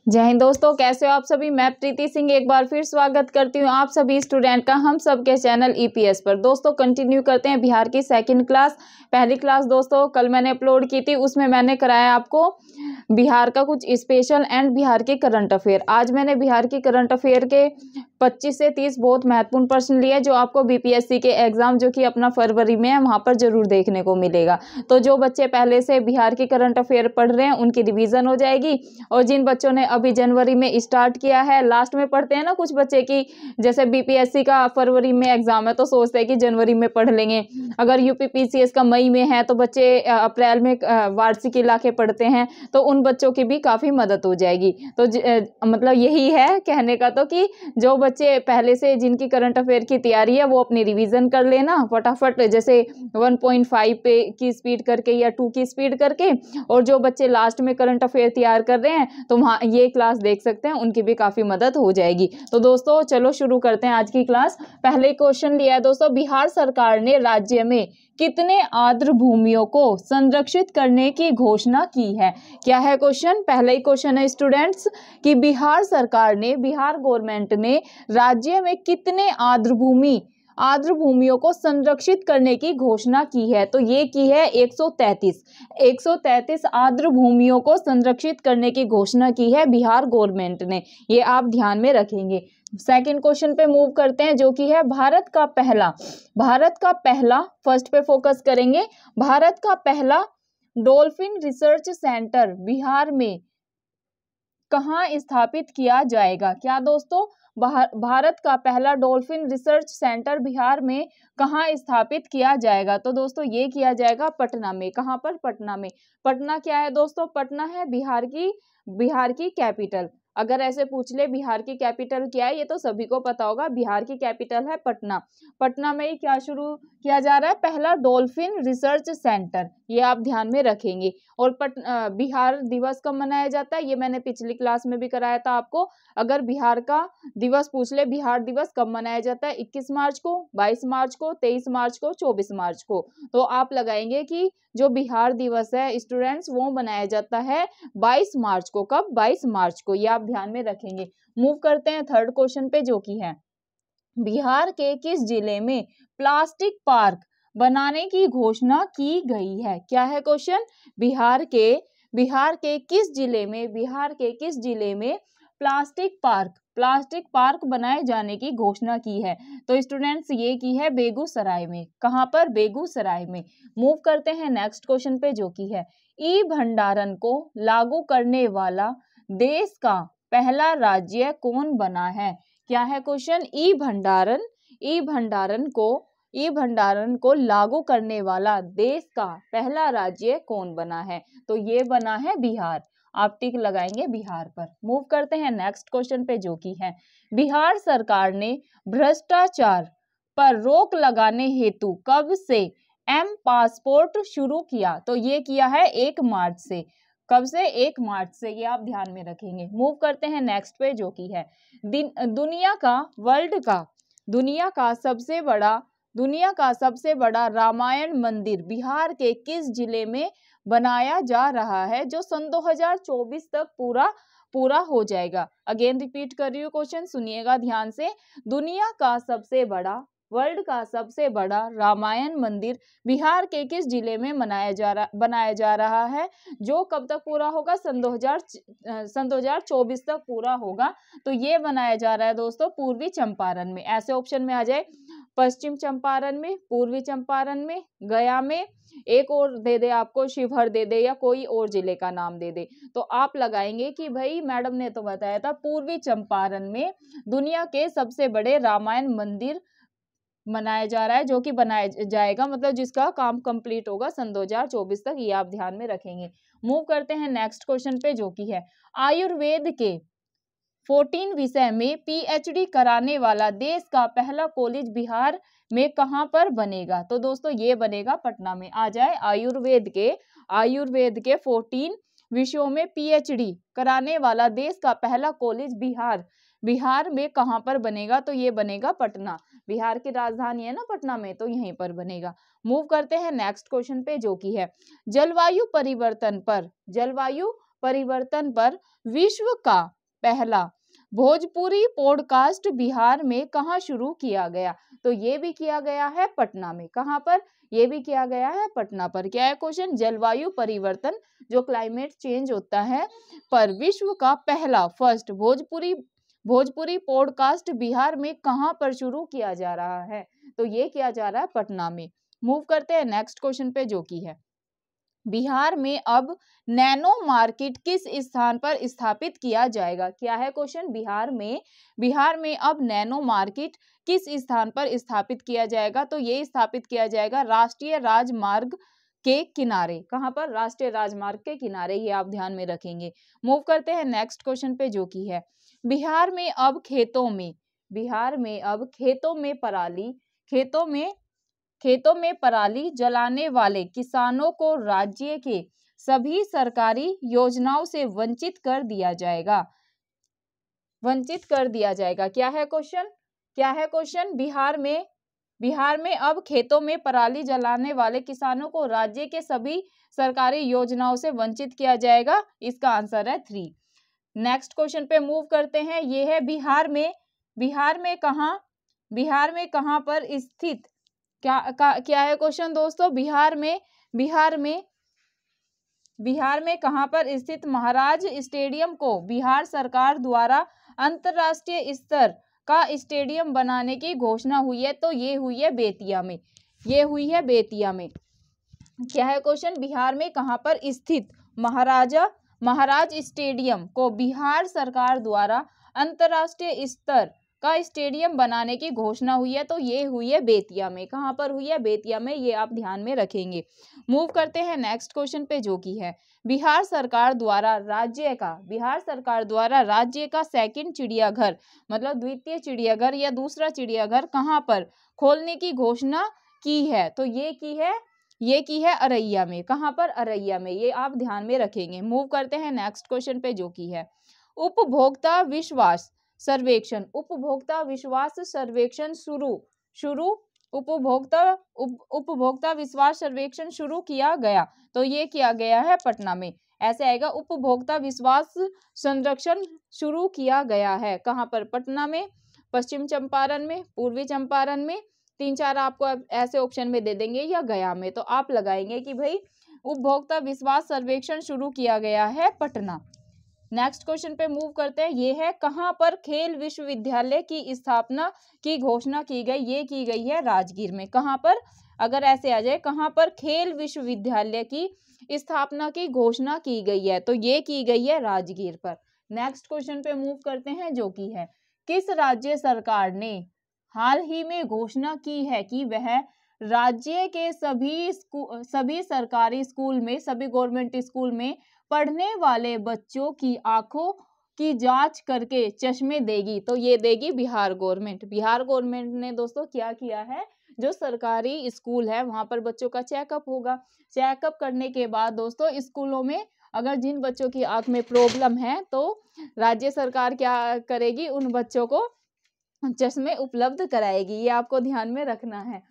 जय हिंद दोस्तों, कैसे हो आप सभी। मैं प्रीति सिंह एक बार फिर स्वागत करती हूँ आप सभी स्टूडेंट का हम सबके चैनल ईपीएस पर। दोस्तों कंटिन्यू करते हैं बिहार की सेकंड क्लास। पहली क्लास दोस्तों कल मैंने अपलोड की थी, उसमें मैंने कराया आपको बिहार का कुछ स्पेशल एंड बिहार के करंट अफेयर। आज मैंने बिहार की करंट अफेयर के 25 से 30 बहुत महत्वपूर्ण प्रश्न लिए जो आपको बीपीएससी के एग्जाम जो कि अपना फरवरी में है वहां पर जरूर देखने को मिलेगा। तो जो बच्चे पहले से बिहार की करंट अफेयर पढ़ रहे हैं उनकी रिवीजन हो जाएगी, और जिन बच्चों ने अभी जनवरी में स्टार्ट किया है, लास्ट में पढ़ते हैं ना कुछ बच्चे की, जैसे बीपीएससी का फरवरी में एग्जाम है तो सोचते हैं कि जनवरी में पढ़ लेंगे। अगर यूपीपीसीएस का मई में है तो बच्चे अप्रैल में वार्षिक इलाके पढ़ते हैं, तो उन बच्चों की भी काफी मदद हो जाएगी। तो मतलब यही है कहने का, तो कि जो बच्चे पहले से जिनकी करंट अफेयर की तैयारी है वो अपनी रिवीजन कर लेना फटाफट, जैसे 1.5 पे की स्पीड करके या 2 की स्पीड करके। और जो बच्चे लास्ट में करंट अफेयर तैयार कर रहे हैं तो वहाँ ये क्लास देख सकते हैं, उनकी भी काफी मदद हो जाएगी। तो दोस्तों चलो शुरू करते हैं आज की क्लास। पहले क्वेश्चन लिया है दोस्तों, बिहार सरकार ने राज्य में कितने आर्द्र भूमियों को संरक्षित करने की घोषणा की है। क्या है क्वेश्चन, पहले ही क्वेश्चन है स्टूडेंट्स कि बिहार सरकार ने, बिहार गवर्नमेंट ने राज्य में कितने आर्द्र भूमियों को संरक्षित करने की घोषणा की है। तो ये की है 133 आर्द्र भूमियों को संरक्षित करने की घोषणा की है बिहार गवर्नमेंट ने। ये आप ध्यान में रखेंगे। सेकंड क्वेश्चन पे मूव करते हैं जो कि है भारत का पहला फर्स्ट पे फोकस करेंगे। भारत का पहला डॉल्फिन रिसर्च सेंटर बिहार में कहाँ स्थापित किया जाएगा। क्या दोस्तों, भारत का पहला डॉल्फिन रिसर्च सेंटर बिहार में कहाँ स्थापित किया जाएगा। तो दोस्तों ये किया जाएगा पटना में। कहाँ पर, पटना में। पटना क्या है दोस्तों, पटना है बिहार की कैपिटल। अगर ऐसे पूछ ले बिहार की कैपिटल क्या है, ये तो सभी को पता होगा, बिहार की कैपिटल है पटना। पटना में ही क्या शुरू किया जा रहा है, पहला डॉल्फिन रिसर्च सेंटर, ये आप ध्यान में रखेंगे। और बिहार दिवस कब मनाया जाता है, ये मैंने पिछली क्लास में भी कराया था आपको। अगर बिहार का दिवस पूछ ले, बिहार दिवस कब मनाया जाता है, 21 मार्च को, 22 मार्च को, 23 मार्च को, 24 मार्च को। तो आप लगाएंगे कि जो बिहार दिवस है स्टूडेंट्स वो मनाया जाता है 22 मार्च को। कब, 22 मार्च को, ये आप ध्यान में रखेंगे। मूव करते हैं थर्ड क्वेश्चन पे जो कि है बिहार के किस जिले में प्लास्टिक पार्क बनाने की घोषणा की गई है। क्या है क्वेश्चन, बिहार के किस जिले में प्लास्टिक पार्क बनाए जाने की घोषणा की है। तो स्टूडेंट्स ये की है बेगूसराय में। कहां पर, बेगूसराय में। मूव करते हैं नेक्स्ट क्वेश्चन पे जो की है ई भंडारण को लागू करने वाला देश का पहला राज्य कौन बना है। क्या है क्वेश्चन, ई भंडारण को लागू करने वाला देश का पहला राज्य कौन बना है। तो ये बना है बिहार। आप टिक लगाएंगे बिहार पर। मूव करते हैं नेक्स्ट क्वेश्चन पे जो कि है बिहार सरकार ने भ्रष्टाचार पर रोक लगाने हेतु कब से एम पासपोर्ट शुरू किया। तो ये किया है 1 मार्च से। कब से, 1 मार्च से, ये आप ध्यान में रखेंगे। मूव करते हैं नेक्स्ट पे जो कि है दुनिया का सबसे बड़ा रामायण मंदिर बिहार के किस जिले में बनाया जा रहा है, जो सन 2024 तक पूरा हो जाएगा। अगेन रिपीट कर रही हूँ क्वेश्चन, सुनिएगा ध्यान से। वर्ल्ड का सबसे बड़ा रामायण मंदिर बिहार के किस जिले में बनाया जा रहा है, जो कब तक पूरा होगा, सन 2024 तक पूरा होगा। तो ये बनाया जा रहा है दोस्तों पूर्वी चंपारण में। ऐसे ऑप्शन में आ जाए पश्चिम चंपारण में, पूर्वी चंपारण में, गया में, एक और दे दे आपको, शिवहर दे दे, या कोई और जिले का नाम दे दे। तो आप लगाएंगे कि भाई मैडम ने तो बताया था पूर्वी चंपारण में दुनिया के सबसे बड़े रामायण मंदिर बनाया जा रहा है, जो कि बनाया जाएगा, मतलब जिसका काम कंप्लीट होगा सन 2024 तक। ये आप ध्यान में रखेंगे। मूव करते हैं नेक्स्ट क्वेश्चन पे जो कि है आयुर्वेद के 14 विषय में पीएचडी कराने वाला देश का पहला कॉलेज बिहार में कहां पर बनेगा। तो दोस्तों ये बनेगा पटना में। आ जाए आयुर्वेद के 14 विषयों में पीएचडी कराने वाला देश का पहला कॉलेज बिहार में कहां पर बनेगा। तो ये बनेगा पटना। बिहार की राजधानी है ना पटना में, तो यहीं पर बनेगा। मूव करते हैं नेक्स्ट क्वेश्चन पे जो कि है जलवायु परिवर्तन पर विश्व का पहला भोजपुरी पॉडकास्ट बिहार में कहाँ शुरू किया गया? तो ये भी किया गया है पटना में। कहाँ पर? ये भी किया गया है पटना पर। क्या है क्वेश्चन? जलवायु परिवर्तन जो क्लाइमेट चेंज होता है पर विश्व का पहला फर्स्ट भोजपुरी पॉडकास्ट बिहार में कहाँ पर शुरू किया जा रहा है? तो ये किया जा रहा है पटना में। मूव करते हैं नेक्स्ट क्वेश्चन पे जो कि है बिहार में अब नैनो मार्केट किस स्थान पर स्थापित किया जाएगा? क्या है क्वेश्चन? बिहार में अब नैनो मार्केट किस स्थान पर स्थापित किया जाएगा? तो ये स्थापित किया जाएगा राष्ट्रीय राजमार्ग के किनारे। कहाँ पर? राष्ट्रीय राजमार्ग के किनारे, ये आप ध्यान में रखेंगे। मूव करते हैं नेक्स्ट क्वेश्चन पे जो कि है बिहार में अब खेतों में पराली जलाने वाले किसानों को राज्य के सभी सरकारी योजनाओं से वंचित कर दिया जाएगा। क्या है क्वेश्चन? बिहार में अब खेतों में पराली जलाने वाले किसानों को राज्य के सभी सरकारी योजनाओं से वंचित किया जाएगा। इसका आंसर है 3। नेक्स्ट क्वेश्चन पे मूव करते हैं। ये है बिहार में कहाँ पर स्थित? क्या है क्वेश्चन दोस्तों? बिहार में कहाँ पर स्थित महाराज स्टेडियम को बिहार सरकार द्वारा अंतरराष्ट्रीय स्तर का स्टेडियम बनाने की घोषणा हुई है? तो ये हुई है बेतिया में। क्या है क्वेश्चन? बिहार में कहाँ पर स्थित महाराज स्टेडियम को बिहार सरकार द्वारा अंतरराष्ट्रीय स्तर का स्टेडियम बनाने की घोषणा हुई है? तो ये हुई है बेतिया में। कहाँ पर हुई है? बेतिया में, ये आप ध्यान में रखेंगे। मूव करते हैं नेक्स्ट क्वेश्चन पे जो कि है बिहार सरकार द्वारा राज्य का सेकंड चिड़ियाघर मतलब द्वितीय चिड़ियाघर या दूसरा चिड़ियाघर कहाँ पर खोलने की घोषणा की है? तो ये की है अररिया में। कहाँ पर? अररिया में, ये आप ध्यान में रखेंगे। मूव करते हैं नेक्स्ट क्वेश्चन पे जो कि है उपभोक्ता विश्वास सर्वेक्षण उपभोक्ता विश्वास सर्वेक्षण शुरू किया गया। तो ये किया गया है पटना में। ऐसे आएगा उपभोक्ता विश्वास संरक्षण शुरू किया गया है। कहाँ पर? पटना में, पश्चिम चंपारण में, पूर्वी चंपारण में, 3-4 आपको ऐसे ऑप्शन में दे देंगे, या गया में। तो आप लगाएंगे कि भाई उपभोक्ता विश्वास सर्वेक्षण शुरू किया गया है पटना। नेक्स्ट क्वेश्चन पे मूव करते हैं। ये है कहाँ पर खेल विश्वविद्यालय की स्थापना की घोषणा की गई? ये की गई है राजगीर में। कहाँ पर? अगर ऐसे आ जाए कहाँ पर खेल विश्वविद्यालय की स्थापना की घोषणा की गई है? तो ये की गई है राजगीर पर। नेक्स्ट क्वेश्चन पे मूव करते हैं जो कि है किस राज्य सरकार ने हाल ही में घोषणा की है कि वह राज्य के सभी सरकारी स्कूल में, सभी गवर्नमेंट स्कूल में पढ़ने वाले बच्चों की आंखों की जांच करके चश्मे देगी? तो ये देगी बिहार गवर्नमेंट ने दोस्तों क्या किया है? जो सरकारी स्कूल है वहां पर बच्चों का चेकअप होगा। चेकअप करने के बाद दोस्तों स्कूलों में अगर जिन बच्चों की आंख में प्रॉब्लम है तो राज्य सरकार क्या करेगी? उन बच्चों को चश्मे उपलब्ध कराएगी। ये आपको ध्यान में रखना है।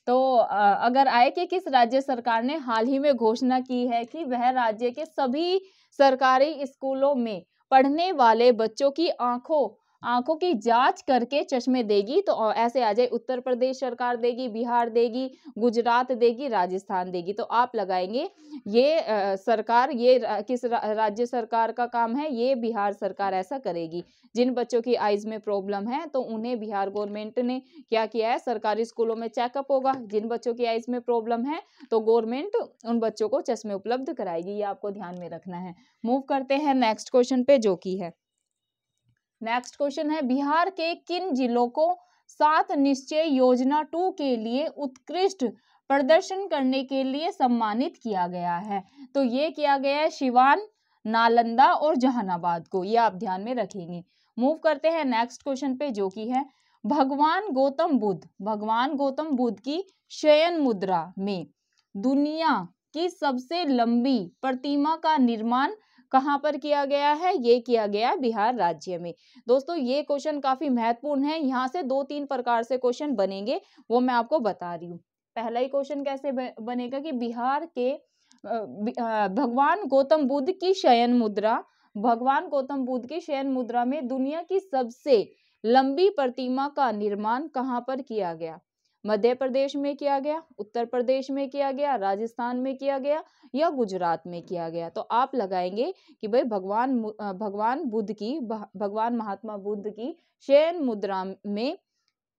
तो अगर आए कि किस राज्य सरकार ने हाल ही में घोषणा की है कि वह राज्य के सभी सरकारी स्कूलों में पढ़ने वाले बच्चों की आंखों की जांच करके चश्मे देगी। तो ऐसे आ जाए उत्तर प्रदेश सरकार देगी, बिहार देगी, गुजरात देगी, राजस्थान देगी। तो आप लगाएंगे ये सरकार, ये किस राज्य सरकार का काम है? ये बिहार सरकार ऐसा करेगी। जिन बच्चों की आईज में प्रॉब्लम है तो उन्हें बिहार गवर्नमेंट ने क्या किया है? सरकारी स्कूलों में चेकअप होगा। जिन बच्चों की आईज में प्रॉब्लम है तो गवर्नमेंट उन बच्चों को चश्मे उपलब्ध कराएगी। ये आपको ध्यान में रखना है। मूव करते हैं नेक्स्ट क्वेश्चन पे जो कि है नेक्स्ट क्वेश्चन है बिहार के किन जिलों को 7 निश्चय योजना 2 के लिए उत्कृष्ट प्रदर्शन करने के लिए सम्मानित किया गया है? तो ये किया गया है सिवान, नालंदा और जहानाबाद को। ये आप ध्यान में रखेंगे। मूव करते हैं नेक्स्ट क्वेश्चन पे जो कि है भगवान गौतम बुद्ध की शयन मुद्रा में दुनिया की सबसे लंबी प्रतिमा का निर्माण कहाँ पर किया गया है? ये किया गया बिहार राज्य में। दोस्तों ये क्वेश्चन काफी महत्वपूर्ण है। यहाँ से 2-3 प्रकार से क्वेश्चन बनेंगे, वो मैं आपको बता रही हूँ। पहला ही क्वेश्चन कैसे बनेगा कि बिहार के भगवान गौतम बुद्ध की शयन मुद्रा, भगवान गौतम बुद्ध की शयन मुद्रा में दुनिया की सबसे लंबी प्रतिमा का निर्माण कहाँ पर किया गया? मध्य प्रदेश में किया गया, उत्तर प्रदेश में किया गया, राजस्थान में किया गया या गुजरात में किया गया? तो आप लगाएंगे कि भाई भगवान महात्मा बुद्ध की शयन मुद्रा में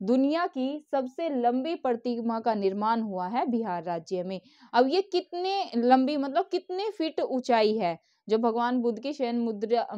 दुनिया की सबसे लंबी प्रतिमा का निर्माण हुआ है बिहार राज्य में। अब ये कितने लंबी मतलब कितने फीट ऊंचाई है? जो भगवान बुद्ध की शयन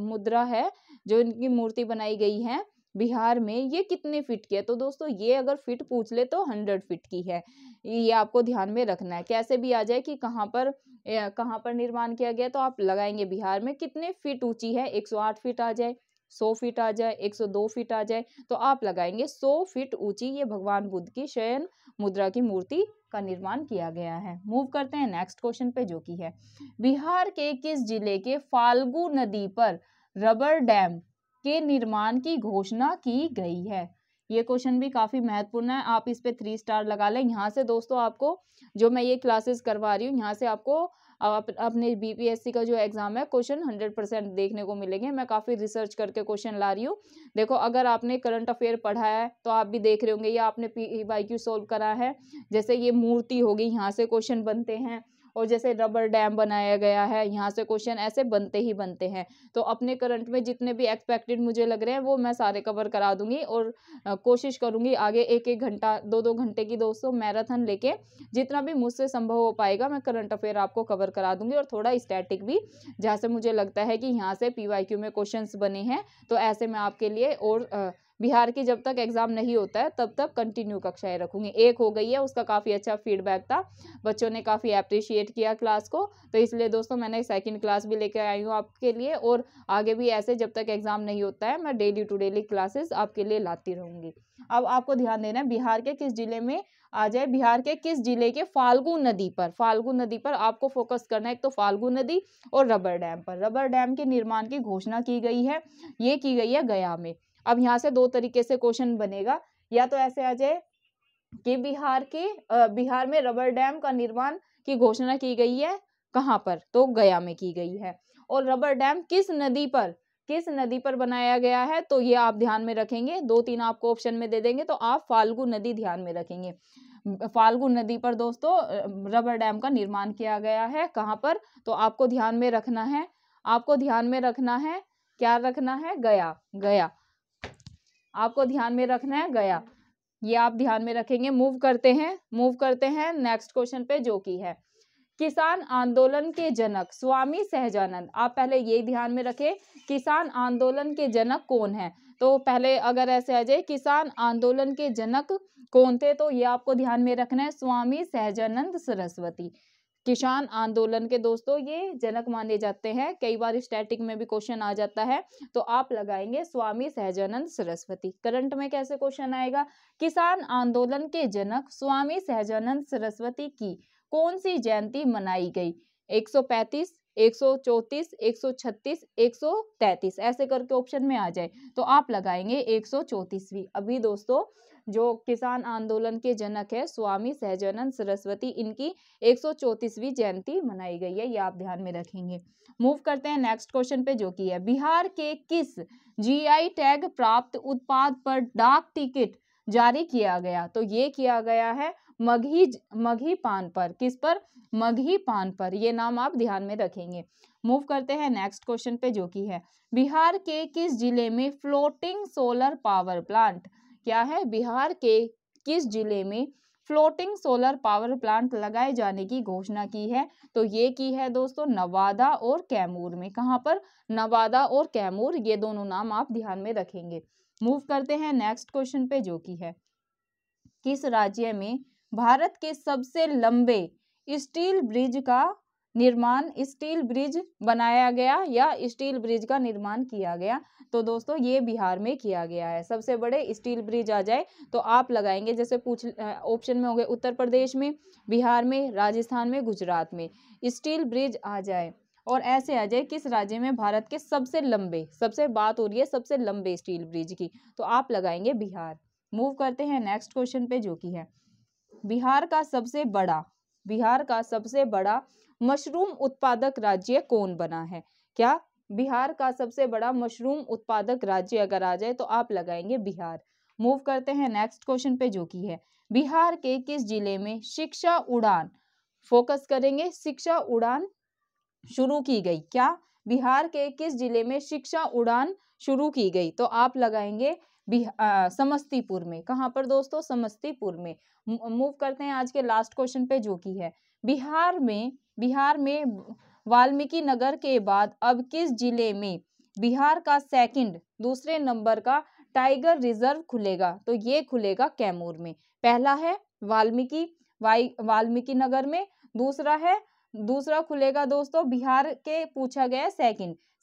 मुद्रा है, जो इनकी मूर्ति बनाई गई है बिहार में, ये कितने फीट की है? तो दोस्तों ये अगर फीट पूछ ले तो 100 फीट की है। ये आपको ध्यान में रखना है। कैसे भी आ जाए कि कहाँ पर निर्माण किया गया, तो आप लगाएंगे बिहार में कितने फीट ऊंची है। 108 फीट आ जाए, 100 फीट आ जाए, 102 फीट आ जाए, तो आप लगाएंगे 100 फीट ऊंची ये भगवान बुद्ध की शयन मुद्रा की मूर्ति का निर्माण किया गया है। मूव करते हैं नेक्स्ट क्वेश्चन पे, जो कि है बिहार के किस जिले के फाल्गु नदी पर रबर डैम के निर्माण की घोषणा की गई है? ये क्वेश्चन भी काफी महत्वपूर्ण है, आप इस पे 3 स्टार लगा लें। यहाँ से दोस्तों आपको जो मैं ये क्लासेस करवा रही हूँ, यहाँ से आपको अपने बीपीएससी का जो एग्जाम है क्वेश्चन 100% देखने को मिलेंगे। मैं काफी रिसर्च करके क्वेश्चन ला रही हूँ। देखो, अगर आपने करंट अफेयर पढ़ा है तो आप भी देख रहे होंगे, या आपने PYQ सोल्व करा है, जैसे ये मूर्ति होगी, यहाँ से क्वेश्चन बनते हैं, और जैसे रबर डैम बनाया गया है, यहाँ से क्वेश्चन ऐसे बनते ही बनते हैं। तो अपने करंट में जितने भी एक्सपेक्टेड मुझे लग रहे हैं वो मैं सारे कवर करा दूंगी, और कोशिश करूंगी आगे 1-1 घंटा 2-2 घंटे की दोस्तों मैराथन लेके जितना भी मुझसे संभव हो पाएगा मैं करंट अफेयर आपको कवर करा दूंगी, और थोड़ा स्टैटिक भी, जहाँ से मुझे लगता है कि यहाँ से PYQ में क्वेश्चंस बने हैं, तो ऐसे मैं आपके लिए और बिहार की जब तक एग्जाम नहीं होता है तब तक कंटिन्यू कक्षाएं रखूंगी। एक हो गई है, उसका काफ़ी अच्छा फीडबैक था, बच्चों ने काफ़ी अप्रिशिएट किया क्लास को, तो इसलिए दोस्तों मैंने सेकंड क्लास भी लेकर आई हूँ आपके लिए, और आगे भी ऐसे जब तक एग्जाम नहीं होता है मैं डेली टू डेली क्लासेस आपके लिए लाती रहूंगी। अब आपको ध्यान देना है बिहार के किस जिले में आ जाए, बिहार के किस जिले के फाल्गु नदी पर आपको फोकस करना है। एक तो फाल्गु नदी और रबर डैम पर। रबर डैम के निर्माण की घोषणा की गई है, ये की गई है गया में। अब यहाँ से 2 तरीके से क्वेश्चन बनेगा, या तो ऐसे आ जाए कि बिहार में रबर डैम का निर्माण की घोषणा की गई है, कहाँ पर? तो गया में की गई है। और रबर डैम किस नदी पर बनाया गया है, तो ये आप ध्यान में रखेंगे। 2-3 आपको ऑप्शन में दे देंगे, तो आप फाल्गु नदी ध्यान में रखेंगे। फाल्गु नदी पर दोस्तों रबर डैम का निर्माण किया गया है, कहाँ पर? तो आपको ध्यान में रखना है, क्या रखना है? गया। आपको ध्यान में रखना है गया, ये आप ध्यान में रखेंगे। मूव करते हैं नेक्स्ट क्वेश्चन पे, जो कि है किसान आंदोलन के जनक स्वामी सहजानंद। आप पहले ये ध्यान में रखें, किसान आंदोलन के जनक कौन है? तो पहले अगर ऐसे आ जाए किसान आंदोलन के जनक कौन थे, तो ये आपको ध्यान में रखना है, स्वामी सहजानंद सरस्वती। किसान आंदोलन के दोस्तों ये जनक माने जाते हैं, कई बार स्टैटिक में भी क्वेश्चन आ जाता है, तो आप लगाएंगे स्वामी सहजानंद सरस्वती। करंट में कैसे क्वेश्चन आएगा, किसान आंदोलन के जनक स्वामी सहजानंद सरस्वती की कौन सी जयंती मनाई गई? 135, 134, 136, 133 ऐसे करके ऑप्शन में आ जाए, तो आप लगाएंगे 134वीं। अभी दोस्तों जो किसान आंदोलन के जनक है स्वामी सहजानंद सरस्वती, इनकी 134वीं जयंती मनाई गई है, ये आप ध्यान में रखेंगे। मूव करते हैं नेक्स्ट क्वेश्चन पे, जो कि है बिहार के किस GI टैग प्राप्त उत्पाद पर डाक टिकट जारी किया गया? तो ये किया गया है मगही पान पर। किस पर? मगही पान पर, ये नाम आप ध्यान में रखेंगे। मूव करते हैं नेक्स्ट क्वेश्चन पे, जो कि है बिहार के किस जिले में फ्लोटिंग सोलर पावर प्लांट, क्या है? बिहार के किस जिले में फ्लोटिंग सोलर पावर प्लांट लगाए जाने की घोषणा की है? तो ये की है दोस्तों नवादा और कैमूर में। कहाँ पर? नवादा और कैमूर, ये दोनों नाम आप ध्यान में रखेंगे। मूव करते हैं नेक्स्ट क्वेश्चन पे, जो कि है किस राज्य में भारत के सबसे लंबे स्टील ब्रिज बनाया गया या स्टील ब्रिज का निर्माण किया गया? तो दोस्तों ये बिहार में किया गया है। सबसे बड़े स्टील ब्रिज आ जाए तो आप लगाएंगे, जैसे ऑप्शन में हो गए उत्तर प्रदेश में, बिहार में, राजस्थान में, गुजरात में स्टील ब्रिज आ जाए, और ऐसे आ जाए किस राज्य में भारत के सबसे बात हो रही है सबसे लंबे स्टील ब्रिज की, तो आप लगाएंगे बिहार। मूव करते हैं नेक्स्ट क्वेश्चन पे, जो कि है बिहार का सबसे बड़ा मशरूम उत्पादक राज्य कौन बना है? क्या बिहार का सबसे बड़ा मशरूम उत्पादक राज्य अगर आ जाए तो आप लगाएंगे बिहार। मूव करते हैं नेक्स्ट क्वेश्चन पे, जो कि है बिहार के किस जिले में शिक्षा उड़ान, फोकस करेंगे, शिक्षा उड़ान शुरू की गई? क्या बिहार के किस जिले में शिक्षा उड़ान शुरू की गई? तो आप लगाएंगे समस्तीपुर में। कहां पर दोस्तों? समस्तीपुर में। मूव करते हैं आज के लास्ट क्वेश्चन पे, जो कि है बिहार में वाल्मीकि नगर के बाद अब किस जिले में बिहार का सेकंड, दूसरे नंबर का टाइगर रिजर्व खुलेगा? तो ये खुलेगा कैमूर में। पहला है वाल्मीकि नगर में, दूसरा खुलेगा दोस्तों बिहार के, पूछा गया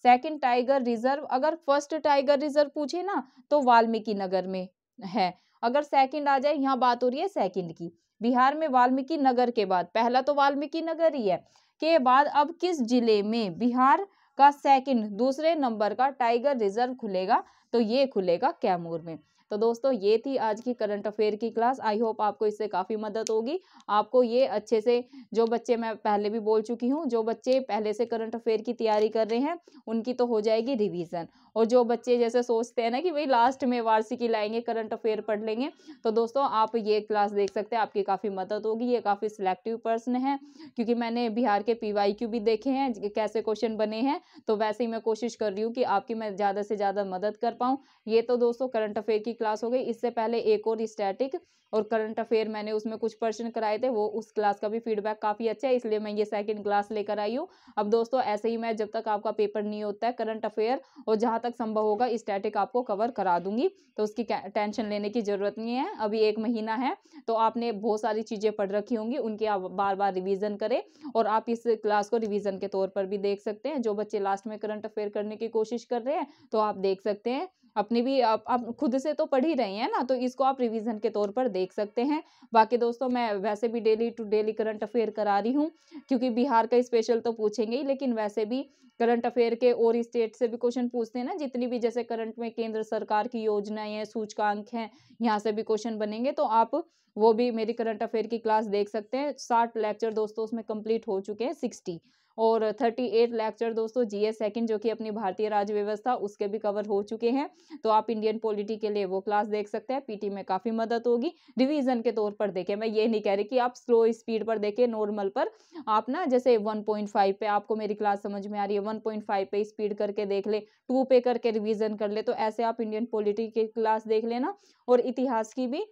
सेकंड टाइगर रिजर्व। अगर फर्स्ट टाइगर रिजर्व पूछे ना तो वाल्मीकि नगर में है, अगर सेकंड आ जाए, यहाँ बात हो रही है सेकंड की, बिहार में वाल्मीकि नगर के बाद, पहला तो वाल्मीकि नगर ही है, के बाद अब किस जिले में बिहार का सेकंड, दूसरे नंबर का टाइगर रिजर्व खुलेगा? तो ये खुलेगा कैमूर में। तो दोस्तों ये थी आज की करंट अफेयर की क्लास। आई होप आपको इससे काफ़ी मदद होगी। आपको ये अच्छे से, जो बच्चे, मैं पहले भी बोल चुकी हूँ, जो बच्चे पहले से करंट अफेयर की तैयारी कर रहे हैं उनकी तो हो जाएगी रिवीजन, और जो बच्चे जैसे सोचते हैं ना कि भाई लास्ट में वार्षिकी लाएंगे, करंट अफेयर पढ़ लेंगे, तो दोस्तों आप ये क्लास देख सकते हैं, आपकी काफ़ी मदद होगी। ये काफ़ी सिलेक्टिव प्रश्न है, क्योंकि मैंने बिहार के PYQ भी देखे हैं कैसे क्वेश्चन बने हैं, तो वैसे ही मैं कोशिश कर रही हूँ कि आपकी मैं ज़्यादा से ज़्यादा मदद कर पाऊँ। ये तो दोस्तों करंट अफेयर की क्लास हो गई। इससे पहले एक और स्टैटिक और करंट अफेयर मैंने उसमें कुछ प्रश्न कराए थे, वो उस क्लास का भी फीडबैक काफ़ी अच्छा है, इसलिए मैं ये सेकंड क्लास लेकर आई हूँ। अब दोस्तों ऐसे ही मैं, जब तक आपका पेपर नहीं होता है, करंट अफेयर और जहाँ तक संभव होगा स्टैटिक आपको कवर करा दूंगी, तो उसकी टेंशन लेने की जरूरत नहीं है। अभी 1 महीना है, तो आपने बहुत सारी चीज़ें पढ़ रखी होंगी, उनकी आप बार बार रिवीजन करें, और आप इस क्लास को रिवीजन के तौर पर भी देख सकते हैं। जो बच्चे लास्ट में करंट अफेयर करने की कोशिश कर रहे हैं, तो आप देख सकते हैं, अपनी भी आप खुद से तो पढ़ ही रही हैं ना, तो इसको आप रिवीजन के तौर पर देख सकते हैं। बाकी दोस्तों मैं वैसे भी daily to daily current affair करा रही हूँ, क्योंकि बिहार का स्पेशल तो पूछेंगे ही, लेकिन वैसे भी करंट अफेयर के और स्टेट से भी क्वेश्चन पूछते हैं ना, जितनी भी जैसे करंट में केंद्र सरकार की योजनाएं हैं, सूचकांक हैं, यहाँ से भी क्वेश्चन बनेंगे, तो आप वो भी मेरी करंट अफेयर की क्लास देख सकते हैं। 60 लेक्चर दोस्तों उसमें कंप्लीट हो चुके हैं, 60, और 38 लेक्चर दोस्तों GS सेकंड, जो कि अपनी भारतीय राज्य व्यवस्था, उसके भी कवर हो चुके हैं। तो आप इंडियन पॉलिटी के लिए वो क्लास देख सकते हैं, PT में काफ़ी मदद होगी। रिवीजन के तौर पर देखें, मैं ये नहीं कह रही कि आप स्लो स्पीड पर देखें, नॉर्मल पर आप ना, जैसे 1.5 पे आपको मेरी क्लास समझ में आ रही है, 1.5 पे स्पीड करके देख ले, 2 पे करके रिवीजन कर ले, तो ऐसे आप इंडियन पॉलिटी की क्लास देख लेना। और इतिहास की भी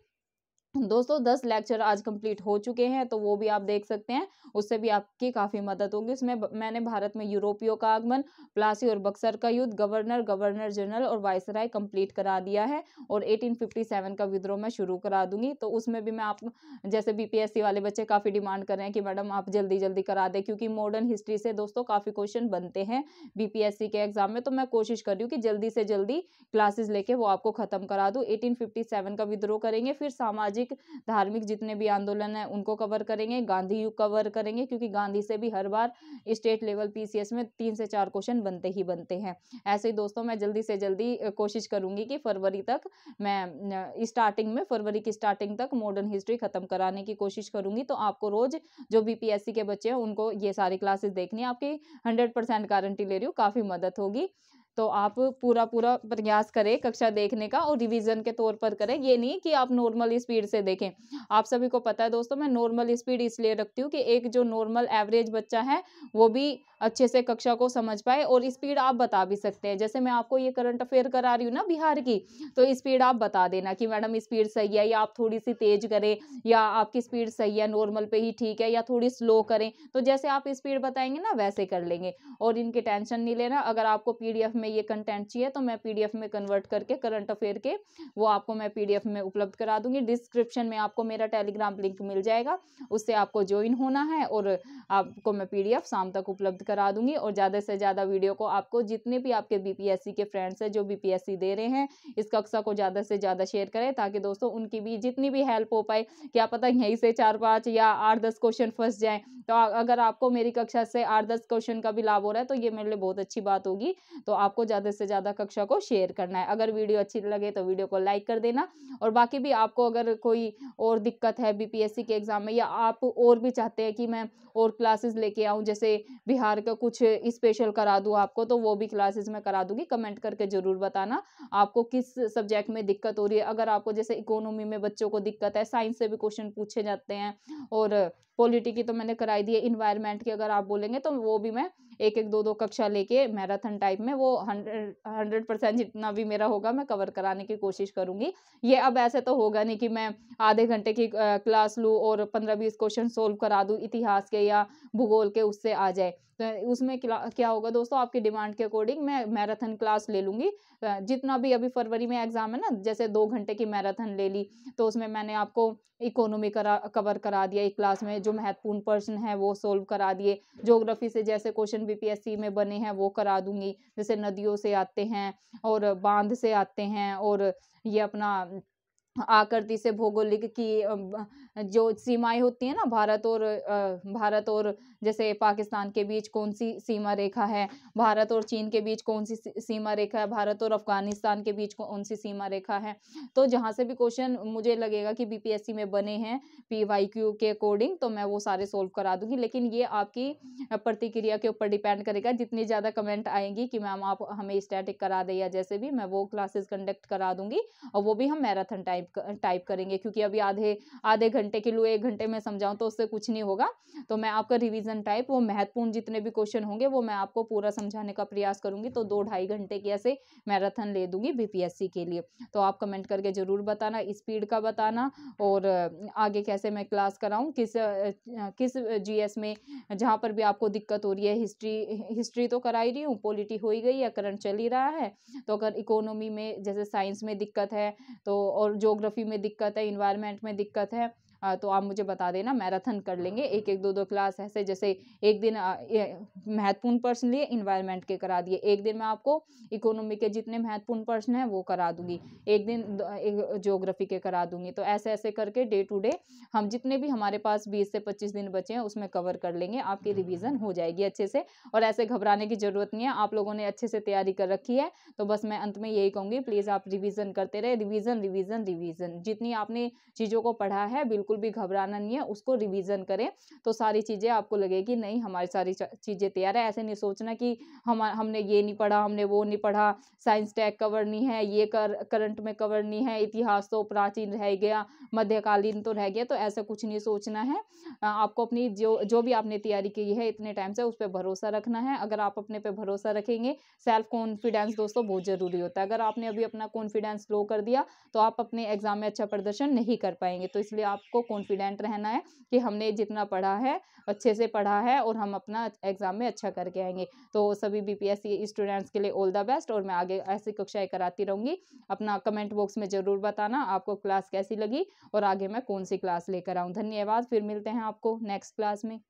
दोस्तों 10 लेक्चर आज कंप्लीट हो चुके हैं, तो वो भी आप देख सकते हैं, उससे भी आपकी काफ़ी मदद होगी। उसमें मैंने भारत में यूरोपियों का आगमन, प्लासी और बक्सर का युद्ध, गवर्नर जनरल और वायसराय कंप्लीट करा दिया है, और 1857 का विद्रोह मैं शुरू करा दूंगी। तो उसमें भी मैं आप, जैसे BPSC वाले बच्चे काफ़ी डिमांड कर रहे हैं कि मैडम आप जल्दी जल्दी करा दें, क्योंकि मॉडर्न हिस्ट्री से दोस्तों काफ़ी क्वेश्चन बनते हैं BPSC के एग्जाम में, तो मैं कोशिश कर रही हूँ कि जल्दी से जल्दी क्लासेस लेके वो आपको खत्म करा दूँ। 1857 का विद्रोह करेंगे, फिर सामाजिक धार्मिक जितने भी आंदोलन है उनको कवर करेंगे, गांधी युग कवर करेंगे, क्योंकि गांधी से भी हर बार स्टेट लेवल PCS में 3 से 4 क्वेश्चन बनते ही बनते हैं। ऐसे ही दोस्तों मैं जल्दी से जल्दी कोशिश करूंगी कि फरवरी तक, मैं स्टार्टिंग में, फरवरी की स्टार्टिंग तक मॉडर्न हिस्ट्री खत्म कराने की कोशिश करूंगी। तो आपको रोज, जो BPSC के बच्चे हैं उनको ये सारी क्लासेस देखनी है, आपकी 100% गारंटी ले रही हूँ, काफ़ी मदद होगी। तो आप पूरा प्रयास करें कक्षा देखने का, और रिवीजन के तौर पर करें, ये नहीं कि आप नॉर्मल स्पीड से देखें। आप सभी को पता है दोस्तों, मैं नॉर्मल स्पीड इसलिए रखती हूँ कि एक जो नॉर्मल एवरेज बच्चा है वो भी अच्छे से कक्षा को समझ पाए, और स्पीड आप बता भी सकते हैं। जैसे मैं आपको ये करंट अफेयर करा रही हूँ ना बिहार की, तो स्पीड आप बता देना कि मैडम स्पीड सही है, या आप थोड़ी सी तेज करें, या आपकी स्पीड सही है, नॉर्मल पे ही ठीक है, या थोड़ी स्लो करें। तो जैसे आप स्पीड बताएंगे ना वैसे कर लेंगे, और इनकी टेंशन नहीं लेना। अगर आपको PDF में ये कंटेंट चाहिए तो मैं PDF में कन्वर्ट करके करंट अफेयर के, वो आपको मैं PDF में उपलब्ध करा दूंगी। डिस्क्रिप्शन में आपको मेरा टेलीग्राम लिंक मिल जाएगा, उससे आपको ज्वाइन होना है, और आपको मैं PDF शाम तक उपलब्ध करा दूंगी। और ज़्यादा से ज़्यादा वीडियो को आपको, जितने भी आपके BPSC के फ्रेंड्स हैं जो BPSC दे रहे हैं, इस कक्षा को ज़्यादा से ज़्यादा शेयर करें, ताकि दोस्तों उनकी भी जितनी भी हेल्प हो पाए। क्या पता यहीं से 4-5 या 8-10 क्वेश्चन फंस जाएं, तो अगर आपको मेरी कक्षा से 8-10 क्वेश्चन का भी लाभ हो रहा है तो ये मेरे लिए बहुत अच्छी बात होगी। तो आप आपको ज़्यादा से ज़्यादा कक्षा को शेयर करना है। अगर वीडियो अच्छी लगे तो वीडियो को लाइक कर देना, और बाकी भी आपको अगर कोई और दिक्कत है बीपीएससी के एग्ज़ाम में, या आप और भी चाहते हैं कि मैं और क्लासेस लेके आऊँ, जैसे बिहार का कुछ स्पेशल करा दूँ आपको, तो वो भी क्लासेस मैं करा दूँगी। कमेंट करके ज़रूर बताना आपको किस सब्जेक्ट में दिक्कत हो रही है। अगर आपको जैसे इकोनॉमी में बच्चों को दिक्कत है, साइंस से भी क्वेश्चन पूछे जाते हैं, और पॉलिटी की तो मैंने कराई दी है, एनवायरनमेंट की अगर आप बोलेंगे तो वो भी मैं एक-एक, 2-2 कक्षा लेके मैराथन टाइप में वो 100% जितना भी मेरा होगा मैं कवर कराने की कोशिश करूँगी। ये अब ऐसे तो होगा नहीं कि मैं आधे घंटे की क्लास लूँ और 15-20 क्वेश्चन सोल्व करा दूँ इतिहास के या भूगोल के, उससे आ जाए। तो उसमें क्या होगा दोस्तों, आपकी डिमांड के अकॉर्डिंग मैं मैराथन क्लास ले लूँगी। जितना भी अभी फरवरी में एग्ज़ाम है ना, जैसे 2 घंटे की मैराथन ले ली, तो उसमें मैंने आपको इकोनॉमी कवर करा दिया एक क्लास में, जो महत्वपूर्ण प्रश्न है वो सोल्व करा दिए। ज्योग्राफी से जैसे क्वेश्चन बीपीएससी में बने हैं वो करा दूँगी, जैसे नदियों से आते हैं और बाँध से आते हैं, और ये अपना आकृति से भौगोलिक की जो सीमाएँ होती हैं ना, भारत और जैसे पाकिस्तान के बीच कौन-सी सीमा रेखा है, भारत और चीन के बीच कौन-सी सीमा रेखा है, भारत और अफ़गानिस्तान के बीच कौन-सी सीमा रेखा है। तो जहाँ से भी क्वेश्चन मुझे लगेगा कि बीपीएससी में बने हैं पीवाईक्यू के अकॉर्डिंग, तो मैं वो सारे सॉल्व करा दूँगी। लेकिन ये आपकी प्रतिक्रिया के ऊपर डिपेंड करेगा। जितनी ज़्यादा कमेंट आएँगी कि मैम आप हमें स्टैटिक करा दें या जैसे भी, मैं वो क्लासेस कंडक्ट करा दूँगी, और वो भी हम मैराथन टाइप करेंगे, क्योंकि अभी आधे आधे घंटे के लिए 1 घंटे में समझाऊँ तो उससे कुछ नहीं होगा। तो मैं आपका रिवीजन टाइप, वो महत्वपूर्ण जितने भी क्वेश्चन होंगे वो मैं आपको पूरा समझाने का प्रयास करूँगी। तो 2 ढाई घंटे की ऐसे मैराथन ले दूँगी बीपीएससी के लिए। तो आप कमेंट करके ज़रूर बताना, स्पीड का बताना, और आगे कैसे मैं क्लास कराऊँ, किस जीएस में जहाँ पर भी आपको दिक्कत हो रही है। हिस्ट्री तो करा ही रही हूँ, पॉलिटी हो ही गई है, करंट चल ही रहा है। तो अगर इकोनॉमी में जैसे साइंस में दिक्कत है, तो और ज्योग्राफी में दिक्कत है, एनवायरनमेंट में दिक्कत है, तो आप मुझे बता देना, मैराथन कर लेंगे। 1-1, 2-2 क्लास ऐसे, जैसे एक दिन महत्वपूर्ण प्रश्न लिए एनवायरनमेंट के करा दिए, एक दिन मैं आपको इकोनॉमी के जितने महत्वपूर्ण प्रश्न हैं वो करा दूँगी, एक दिन ज्योग्राफी के करा दूँगी। तो ऐसे-ऐसे करके डे टू डे हम जितने भी हमारे पास 20 से 25 दिन बचे हैं उसमें कवर कर लेंगे, आपकी रिवीजन हो जाएगी अच्छे से। और ऐसे घबराने की ज़रूरत नहीं है, आप लोगों ने अच्छे से तैयारी कर रखी है। तो बस मैं अंत में यही कहूँगी, प्लीज़ आप रिवीजन करते रहे, रिवीजन, रिवीजन, रिवीजन। जितनी आपने चीज़ों को पढ़ा है बिल्कुल भी घबराना नहीं है, उसको रिवीजन करें, तो सारी चीज़ें आपको लगेगी नहीं हमारी सारी चीज़ें तैयार है। ऐसे नहीं सोचना कि हमने ये नहीं पढ़ा, हमने वो नहीं पढ़ा, साइंस टैग कवर नहीं है, ये करंट में कवर नहीं है, इतिहास तो प्राचीन रह गया, मध्यकालीन तो रह गया। तो ऐसा कुछ नहीं सोचना है। आपको अपनी जो भी आपने तैयारी की है इतने टाइम से, उस पे भरोसा रखना है। अगर आप अपने पे भरोसा रखेंगे, सेल्फ कॉन्फिडेंस दोस्तों बहुत ज़रूरी होता है। अगर आपने अभी अपना कॉन्फिडेंस लो कर दिया तो आप अपने एग्जाम में अच्छा प्रदर्शन नहीं कर पाएंगे। तो इसलिए आपको कॉन्फिडेंट रहना है कि हमने जितना पढ़ा है अच्छे से पढ़ा है, और हम अपना एग्जाम में अच्छा करके आएंगे। तो सभी बीपीएससी स्टूडेंट्स के लिए ऑल द बेस्ट, और मैं आगे ऐसी कक्षाएं कराती रहूंगी। अपना कमेंट बॉक्स में ज़रूर बताना आपको क्लास कैसी लगी, और आगे मैं कौन सी क्लास लेकर आऊँ। धन्यवाद, फिर मिलते हैं आपको नेक्स्ट क्लास में।